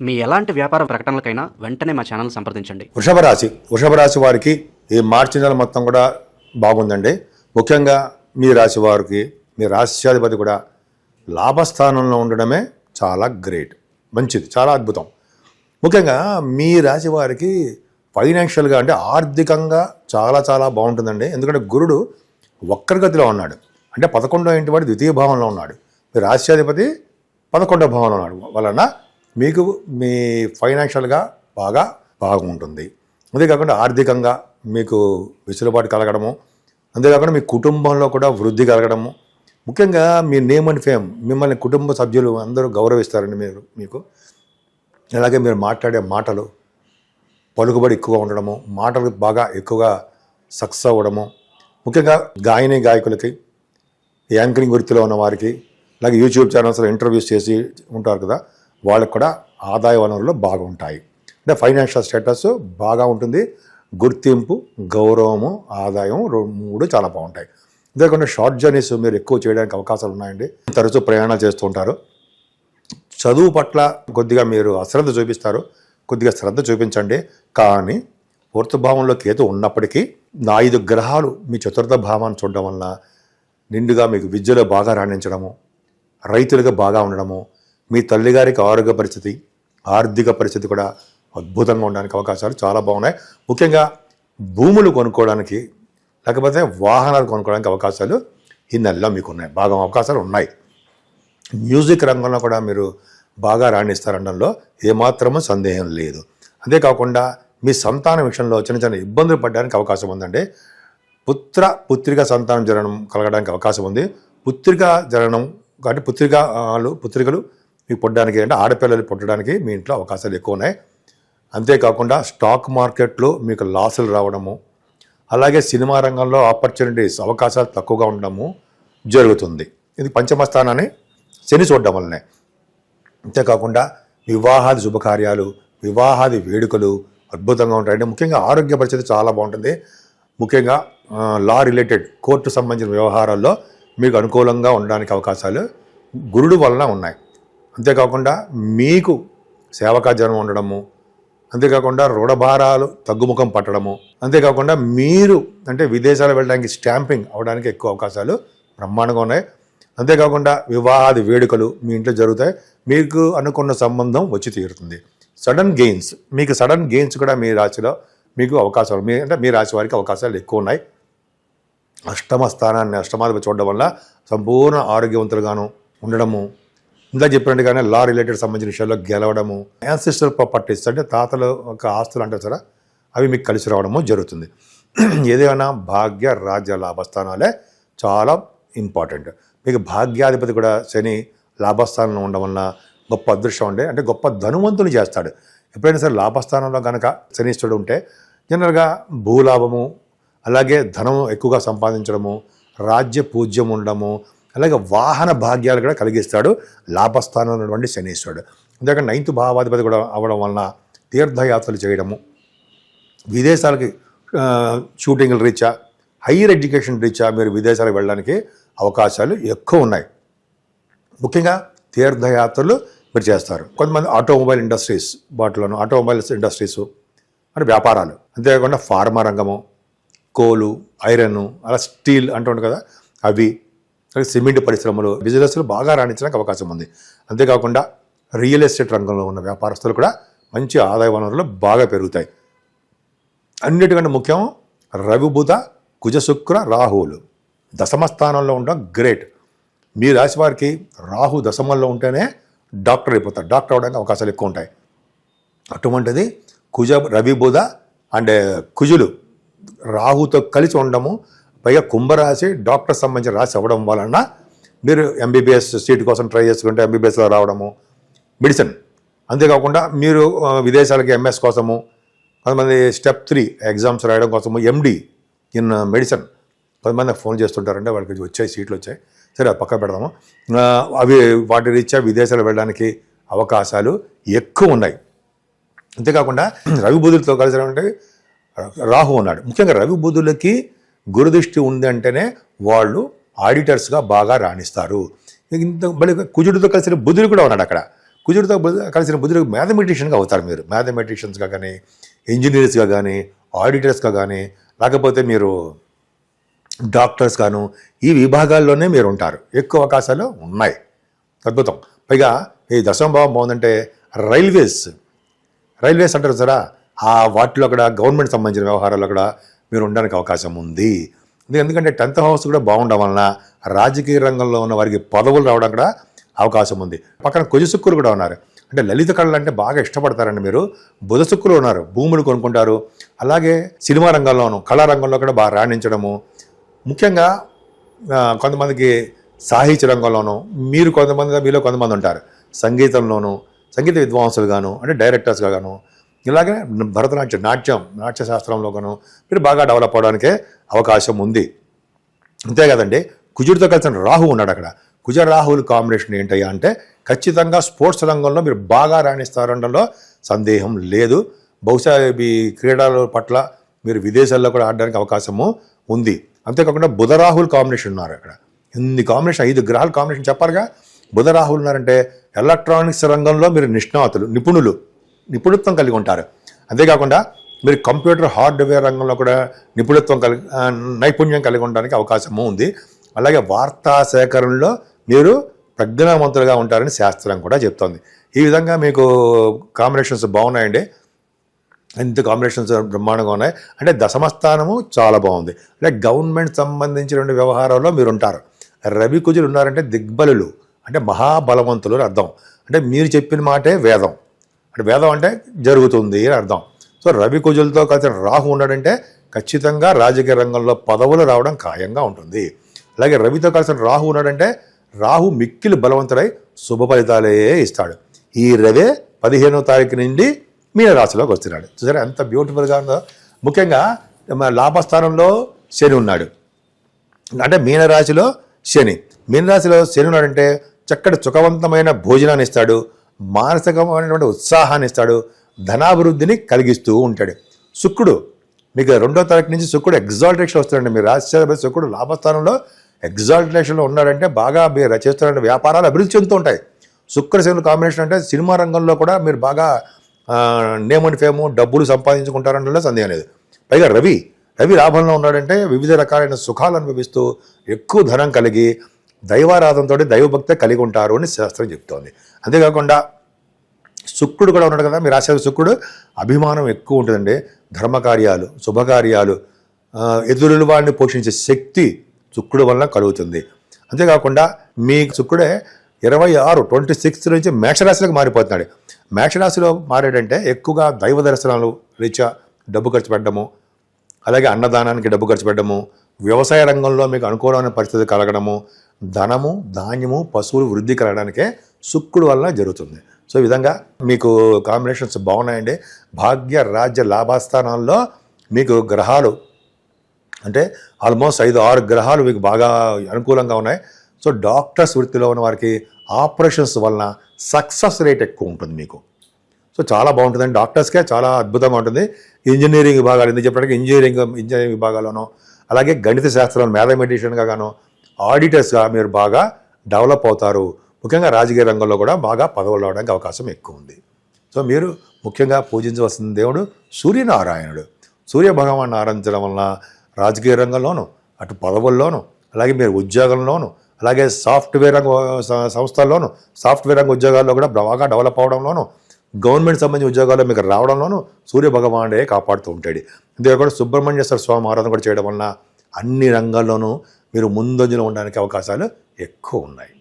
మీ ఎలాంటి వ్యాపార ప్రకటనలకైనా వెంటనే మా ఛానల్ సంప్రదించండి. వృషభ రాశి వారికి ఈ మార్చి నెల మొత్తం కూడా బాగుందండి. ముఖ్యంగా మీ రాశి వారికి మీ రాశ్యాధిపతి కూడా లాభస్థానంలో ఉండడమే చాలా గ్రేట్, మంచిది, చాలా అద్భుతం. ముఖ్యంగా మీ రాశి వారికి ఫైనాన్షియల్గా అంటే ఆర్థికంగా చాలా చాలా బాగుంటుందండి. ఎందుకంటే గురుడు వక్రగతిలో ఉన్నాడు, అంటే 11వ ఇంటి వాడు ద్వితీయ భావంలో ఉన్నాడు. మీ రాశ్యాధిపతి 11వ భావంలో ఉన్నాడు వలన మీకు మీ ఫైనాన్షియల్గా బాగుంటుంది. అంతేకాకుండా ఆర్థికంగా మీకు వెసులుబాటు కలగడము, అంతేకాకుండా మీ కుటుంబంలో కూడా వృద్ధి కలగడము. ముఖ్యంగా మీ నేమ్ అండ్ ఫేమ్, మిమ్మల్ని కుటుంబ సభ్యులు అందరూ గౌరవిస్తారండి. మీకు అలాగే మీరు మాట్లాడే మాటలు పలుకుబడి ఎక్కువగా ఉండడము, మాటలు బాగా ఎక్కువగా సక్సెస్ అవ్వడము. ముఖ్యంగా గాయకులకి, యాంకరింగ్ వృత్తిలో ఉన్న వారికి, అలాగే యూట్యూబ్ ఛానల్స్లో ఇంటర్వ్యూస్ చేసి ఉంటారు కదా, వాళ్ళకు కూడా ఆదాయ వనరులు బాగా ఉంటాయి. అంటే ఫైనాన్షియల్ స్టేటస్ బాగా ఉంటుంది. గుర్తింపు, గౌరవము, ఆదాయం 3 చాలా బాగుంటాయి. అంతేకాకుండా షార్ట్ జర్నీస్ మీరు ఎక్కువ చేయడానికి అవకాశాలు ఉన్నాయండి. తరచూ ప్రయాణాలు చేస్తూ ఉంటారు. చదువు పట్ల కొద్దిగా మీరు అశ్రద్ధ చూపిస్తారు, కొద్దిగా శ్రద్ధ చూపించండి. కానీ 4వ భావంలో కేతు ఉన్నప్పటికీ 5 గ్రహాలు మీ 4వ భావాన్ని చూడడం వలన నిండుగా మీకు విద్యలో బాగా రాణించడము, రైతులుగా బాగా ఉండడము, మీ తల్లిగారికి ఆరోగ్య పరిస్థితి, ఆర్థిక పరిస్థితి కూడా అద్భుతంగా ఉండడానికి అవకాశాలు చాలా బాగున్నాయి. ముఖ్యంగా భూములు కొనుక్కోవడానికి, లేకపోతే వాహనాలు కొనుక్కోవడానికి అవకాశాలు ఈ నెలలో మీకు ఉన్నాయి, బాగా అవకాశాలు ఉన్నాయి. మ్యూజిక్ రంగంలో కూడా మీరు బాగా రాణిస్తారనడంలో ఏమాత్రమూ సందేహం లేదు. అంతేకాకుండా మీ సంతానం విషయంలో చిన్న చిన్న ఇబ్బందులు పడడానికి అవకాశం ఉందండి. పుత్రిక సంతానం జరగడం కలగడానికి అవకాశం ఉంది. పుత్రిక జరగడం కాబట్టి పుత్రికలు మీకు పుట్టడానికి, అంటే ఆడపిల్లలు పుట్టడానికి మీ ఇంట్లో అవకాశాలు ఎక్కువ ఉన్నాయి. అంతేకాకుండా స్టాక్ మార్కెట్లో మీకు లాసులు రావడము, అలాగే సినిమా రంగంలో ఆపర్చునిటీస్, అవకాశాలు తక్కువగా ఉండడము జరుగుతుంది. ఇది పంచమ స్థానాన్ని శని చూడడం వల్లనే. అంతేకాకుండా వివాహాది శుభకార్యాలు, వివాహాది వేడుకలు అద్భుతంగా ఉంటాయండి. ముఖ్యంగా ఆరోగ్య పరిస్థితి చాలా బాగుంటుంది. ముఖ్యంగా లా రిలేటెడ్, కోర్టు సంబంధించిన వ్యవహారాల్లో మీకు అనుకూలంగా ఉండడానికి అవకాశాలు గురుడు వలన ఉన్నాయి. అంతేకాకుండా మీకు సేవకా జనం ఉండడము, అంతేకాకుండా రుణభారాలు తగ్గుముఖం పట్టడము, అంతేకాకుండా మీరు అంటే విదేశాలు వెళ్ళడానికి, స్టాంపింగ్ అవడానికి ఎక్కువ అవకాశాలు బ్రహ్మాండంగా ఉన్నాయి. అంతేకాకుండా వివాహాది వేడుకలు మీ ఇంట్లో జరుగుతాయి. మీకు అనుకున్న సంబంధం వచ్చి తీరుతుంది. సడన్ గెయిన్స్ కూడా మీ రాశిలో మీకు అవకాశాలు, మీ రాశి వారికి అవకాశాలు ఎక్కువ ఉన్నాయి. అష్టమాధిపతి చూడడం వల్ల సంపూర్ణ ఆరోగ్యవంతులుగాను ఉండడము, ఇందా చెప్పినట్టుగానే లా రిలేటెడ్ సంబంధించిన విషయాల్లో గెలవడము, యాన్సిస్టర్ ప్రాపర్టీస్ అంటే తాతల యొక్క ఆస్తులు అంటారు సరే, అవి మీకు కలిసి రావడము జరుగుతుంది. ఏదైనా భాగ్య రాజ్య లాభస్థానాలే చాలా ఇంపార్టెంట్. మీకు భాగ్యాధిపతి కూడా శని లాభస్థానంలో ఉండడం వలన గొప్ప అదృష్టం అంటే గొప్ప ధనవంతులు చేస్తాడు. ఎప్పుడైనా సరే లాభస్థానంలో కనుక శనిష్ఠుడు ఉంటే జనరల్గా భూలాభము, అలాగే ధనం ఎక్కువగా సంపాదించడము, రాజ్య పూజ్యం ఉండడము, అలాగే వాహన భాగ్యాలు కూడా కలిగిస్తాడు లాభస్థానంలో ఉన్నటువంటి శనీశ్వరుడు. అంతేకాక 9వ భావాధిపతి కూడా అవ్వడం వలన తీర్థయాత్రలు చేయడము, విదేశాలకి షూటింగ్ల రీత్యా, హైయర్ ఎడ్యుకేషన్ రీత్యా మీరు విదేశాలకు వెళ్ళడానికి అవకాశాలు ఎక్కువ ఉన్నాయి. ముఖ్యంగా తీర్థయాత్రలు మీరు చేస్తారు. కొంతమంది ఆటోమొబైల్ ఇండస్ట్రీస్ అంటే వ్యాపారాలు, అంతేకాకుండా ఫార్మా రంగము, కోలు, ఐరన్, అలా స్టీల్ అంటుండే కదా, అవి, సిమెంట్ పరిశ్రమలు, బిజినెస్లు బాగా రాణించడానికి అవకాశం ఉంది. అంతేకాకుండా రియల్ ఎస్టేట్ రంగంలో ఉన్న వ్యాపారస్తులు కూడా మంచి ఆదాయ వనరులు బాగా పెరుగుతాయి. అన్నిటికంటే ముఖ్యం రవి, బుధ, కుజ, శుక్ర, రాహువులు దశమ స్థానంలో ఉండడం గ్రేట్. మీ రాశి వారికి రాహు దశమంలో ఉంటేనే డాక్టర్ అయిపోతారు, డాక్టర్ అవడానికి అవకాశాలు ఎక్కువ ఉంటాయి. అటువంటిది రవి, బుధ అండ్ కుజులు రాహుతో కలిసి ఉండడము, పైగా కుంభరాశి డాక్టర్ సంబంధించిన రాశి అవ్వడం వలన మీరు ఎంబీబీఎస్ సీట్ కోసం ట్రై చేసుకుంటే ఎంబీబీఎస్లో రావడము, మెడిసిన్. అంతేకాకుండా మీరు విదేశాలకి ఎంఎస్ కోసము, కొంతమంది స్టెప్ 3 ఎగ్జామ్స్ రాయడం కోసము, ఎండి ఇన్ మెడిసిన్ కొంతమంది ఫోన్ చేస్తుంటారంటే వాళ్ళకి వచ్చాయి, సీట్లు వచ్చాయి, సరే అది పక్కన పెడదాము. అవి వాటి రీత్యా విదేశాలు వెళ్ళడానికి అవకాశాలు ఎక్కువ ఉన్నాయి. అంతేకాకుండా రవి బుధులతో కలిసి రాహు ఉన్నాడు. ముఖ్యంగా రవి బుధులకి గురుదృష్టి ఉంది అంటేనే వాళ్ళు ఆడిటర్స్గా బాగా రాణిస్తారు. ఇంత మళ్ళీ కుజుడితో కలిసిన బుధుడు కూడా ఉన్నాడు అక్కడ. కుజుడితో కలిసిన బుధుడు మ్యాథమెటిషియన్గా అవుతారు మీరు. మ్యాథమెటిషియన్స్గా కానీ, ఇంజనీర్స్గా కానీ, ఆడిటర్స్గా కానీ, లేకపోతే మీరు డాక్టర్స్ గాను ఈ విభాగాల్లోనే మీరు ఉంటారు. ఎక్కువ అవకాశాలు ఉన్నాయి. అద్భుతం. పైగా ఈ దశమ భావం బాగుందంటే రైల్వేస్ అంటారు సరే, ఆ వాటిలో కూడా గవర్నమెంట్ సంబంధించిన వ్యవహారాల్లో కూడా మీరు ఉండడానికి అవకాశం ఉంది. ఎందుకంటే 10th హౌస్ కూడా బాగుండడం వలన రాజకీయ రంగంలో ఉన్న వారికి పదవులు రావడం కూడా అవకాశం ఉంది. పక్కన కుజ శుక్రులు కూడా ఉన్నారు. అంటే లలిత కళలు అంటే బాగా ఇష్టపడతారండి మీరు. బుధ శుక్రులు ఉన్నారు, భూములు కొనుక్కుంటారు. అలాగే సినిమా రంగంలోనూ కళారంగంలో కూడా బాగా రాణించడము. ముఖ్యంగా కొంతమందికి సాహిత్య రంగంలోనూ మీలో కొంతమంది ఉంటారు. సంగీతంలోనూ సంగీత విద్వాంసులుగాను అంటే డైరెక్టర్స్గా గాను, ఇలాగే నాట్య శాస్త్రంలో గాను మీరు బాగా డెవలప్ అవడానికే అవకాశం ఉంది. అంతే కదండి. కుజుడితో కలిసిన రాహు ఉన్నాడు అక్కడ. కుజ రాహువుల కాంబినేషన్ ఏంటయ్యా అంటే ఖచ్చితంగా స్పోర్ట్స్ రంగంలో మీరు బాగా రాణిస్తారనడంలో సందేహం లేదు. బహుశా ఈ క్రీడల పట్ల మీరు విదేశాల్లో కూడా ఆడడానికి అవకాశము ఉంది. అంతేకాకుండా బుధ రాహుల్ కాంబినేషన్ ఉన్నారు అక్కడ. ఇన్ని కాంబినేషన్ 5 గ్రహాల కాంబినేషన్ చెప్పాలిగా. బుధ రాహుల్ ఉన్నారంటే ఎలక్ట్రానిక్స్ రంగంలో మీరు నిపుణుత్వం కలిగి ఉంటారు. అంతేకాకుండా మీరు కంప్యూటర్ హార్డ్వేర్ రంగంలో కూడా నైపుణ్యం కలిగి ఉండడానికి అవకాశము ఉంది. అలాగే వార్తా సేకరణలో మీరు ప్రజ్ఞావంతులుగా ఉంటారని శాస్త్రం కూడా చెప్తోంది. ఈ విధంగా మీకు కాంబినేషన్స్ బాగున్నాయండి. ఇంత కాంబినేషన్స్ బ్రహ్మాండంగా ఉన్నాయి. అంటే దశమస్థానము చాలా బాగుంది. అంటే గవర్నమెంట్ సంబంధించిన వ్యవహారాల్లో మీరు ఉంటారు. రవి కుజులు ఉన్నారంటే దిగ్బలులు అంటే మహాబలవంతులు అని అర్థం. అంటే మీరు చెప్పిన మాటే వేదం. అంటే వేదం అంటే జరుగుతుంది అని అర్థం. సో రవి కుజులతో కలిసి రాహు ఉన్నాడంటే ఖచ్చితంగా రాజకీయ రంగంలో పదవులు రావడం ఖాయంగా ఉంటుంది. అలాగే రవితో కలిసిన రాహు ఉన్నాడంటే రాహు మిక్కిలి బలవంతుడై శుభ ఫలితాలే ఇస్తాడు. ఈ రవే 15వ తారీఖు నుండి మీనరాశిలోకి వస్తున్నాడు. చూసారా ఎంత బ్యూటిఫుల్గా ఉందో. ముఖ్యంగా లాభస్థానంలో శని ఉన్నాడు. అంటే మీనరాశిలో శని ఉన్నాడంటే చక్కటి సుఖవంతమైన భోజనాన్ని ఇస్తాడు, మానసికమైనటువంటి ఉత్సాహాన్ని ఇస్తాడు, ధనాభివృద్ధిని కలిగిస్తూ ఉంటాడు. శుక్రుడు మీకు 2వ తారీఖు నుంచి శుక్రుడు ఎగ్జాల్టేషన్ వస్తాడండి. మీరు రాశి శుక్రుడు లాభస్థానంలో ఎగ్జాల్టేషన్లో ఉన్నాడంటే బాగా మీరు చేస్తున్న వ్యాపారాలు అభివృద్ధి చెందుతూ ఉంటాయి. శుక్ర శనుల కాంబినేషన్ అంటే సినిమా రంగంలో కూడా మీరు బాగా నేమ్ అండ్ ఫేము డబ్బులు సంపాదించుకుంటారనలో సందేహం లేదు. పైగా రవి లాభంలో ఉన్నాడంటే వివిధ రకాలైన సుఖాలు అనుభవిస్తూ ఎక్కువ ధనం కలిగి దైవారాధనతో దైవభక్తి కలిగి ఉంటారు అని శాస్త్రం చెప్తోంది. అంతేకాకుండా శుక్రుడు కూడా ఉన్నాడు కదా. మీ రాశి శుక్రుడు అభిమానం ఎక్కువ ఉంటుందండి. ధర్మకార్యాలు, శుభకార్యాలు, ఎదురుల వాడిని పోషించే శక్తి శుక్రుడు వలన కలుగుతుంది. అంతేకాకుండా మీ శుక్రుడే 26 నుంచి మేషరాశిలోకి మారిపోతున్నాడు. మేషరాశిలో మారాడంటే ఎక్కువగా దైవ దర్శనాలు రీత్యా డబ్బు ఖర్చు పెట్టడము, అలాగే అన్నదానానికి డబ్బు ఖర్చు పెట్టడము, వ్యవసాయ రంగంలో మీకు అనుకూలమైన పరిస్థితి కలగడము, ధనము, ధాన్యము, పశువులు వృద్ధి కలగడానికే శుక్రుడు వలన జరుగుతుంది. సో ఈ విధంగా మీకు కాంబినేషన్స్ బాగున్నాయండి. భాగ్య రాజ్య లాభస్థానాల్లో మీకు గ్రహాలు అంటే ఆల్మోస్ట్ 5-6 గ్రహాలు మీకు బాగా అనుకూలంగా ఉన్నాయి. సో డాక్టర్స్ వృత్తిలో ఉన్న వారికి ఆపరేషన్స్ వలన సక్సెస్ రేట్ ఎక్కువ ఉంటుంది మీకు. సో చాలా బాగుంటుందండి. డాక్టర్స్కే చాలా అద్భుతంగా ఉంటుంది. ఇంజనీరింగ్ విభాగాలు ఎందుకు చెప్పడానికి ఇంజనీరింగ్ విభాగాల్లోనూ, అలాగే గణిత శాస్త్రంలో మ్యాథమెటిషియన్గా గాను, ఆడిటర్స్గా మీరు బాగా డెవలప్ అవుతారు. ముఖ్యంగా రాజకీయ రంగంలో కూడా బాగా పదవులు రావడానికి అవకాశం ఎక్కువ ఉంది. సో మీరు ముఖ్యంగా పూజించవలసిన దేవుడు సూర్యనారాయణుడు. సూర్య భగవాన్ని ఆరాధించడం వలన రాజకీయ రంగంలోనూ, అటు పదవుల్లోనూ, అలాగే మీరు ఉద్యోగంలోనూ, అలాగే సాఫ్ట్వేర్ రంగ సంస్థల్లోనూ, సాఫ్ట్వేర్ రంగ ఉద్యోగాల్లో కూడా బాగా డెవలప్ అవడంలోనూ, గవర్నమెంట్ సంబంధించిన ఉద్యోగాల్లో మీకు రావడంలోనూ సూర్య భగవానుడే కాపాడుతూ ఉంటాడు. అంతేకాకుండా సుబ్రహ్మణ్యేశ్వర స్వామి ఆరాధన కూడా చేయడం వలన అన్ని రంగాల్లోనూ మీరు ముందంజలో ఉండడానికి అవకాశాలు ఎక్కువ ఉన్నాయి.